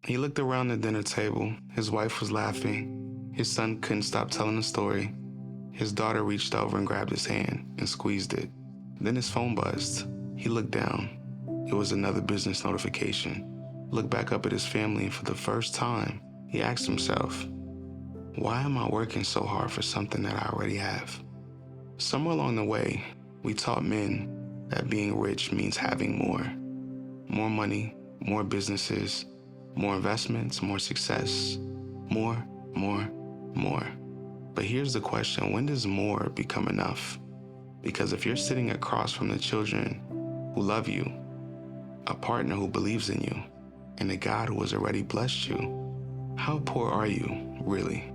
He looked around the dinner table. His wife was laughing. His son couldn't stop telling the story. His daughter reached over and grabbed his hand and squeezed it. Then his phone buzzed. He looked down. It was another business notification. Looked back up at his family, and for the first time, he asked himself, why am I working so hard for something that I already have? Somewhere along the way, we taught men that being rich means having more. More money, more businesses, more investments, more success, more. But here's the question, when does more become enough? Because if you're sitting across from the children who love you, a partner who believes in you, and a God who has already blessed you, how poor are you, really?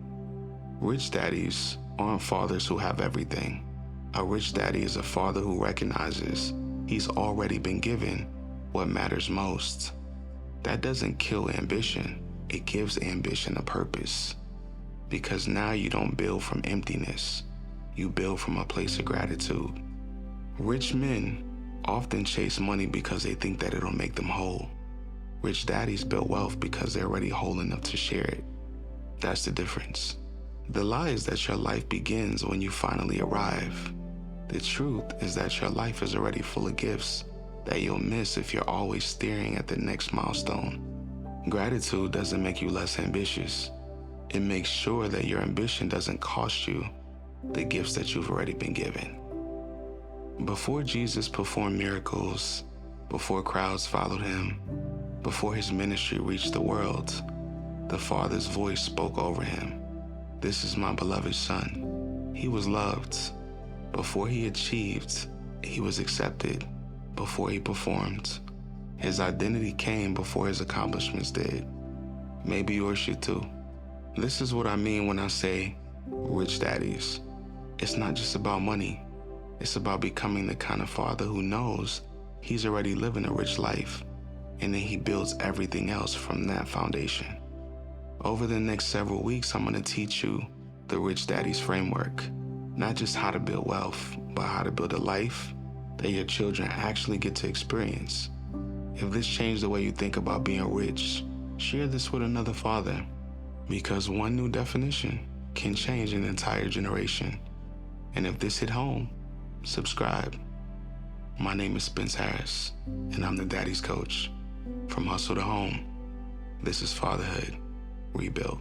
Rich daddies aren't fathers who have everything. A rich daddy is a father who recognizes he's already been given what matters most. That doesn't kill ambition, it gives ambition a purpose. Because now you don't build from emptiness, you build from a place of gratitude. Rich men often chase money because they think that it'll make them whole. Rich daddies build wealth because they're already whole enough to share it. That's the difference. The lie is that your life begins when you finally arrive. The truth is that your life is already full of gifts that you'll miss if you're always staring at the next milestone. Gratitude doesn't make you less ambitious. It makes sure that your ambition doesn't cost you the gifts that you've already been given. Before Jesus performed miracles, before crowds followed him, before his ministry reached the world, the Father's voice spoke over him. This is my beloved Son. He was loved. Before he achieved, he was accepted. Before he performed, his identity came before his accomplishments did. Maybe yours should too. This is what I mean when I say rich daddies. It's not just about money. It's about becoming the kind of father who knows he's already living a rich life, and then he builds everything else from that foundation. Over the next several weeks, I'm going to teach you the Rich Daddies framework. Not just how to build wealth, but how to build a life that your children actually get to experience. If this changed the way you think about being rich, share this with another father, because one new definition can change an entire generation. And if this hit home, subscribe. My name is Spence Harris, and I'm the Daddy's Coach. From hustle to home, this is Fatherhood Rebuilt.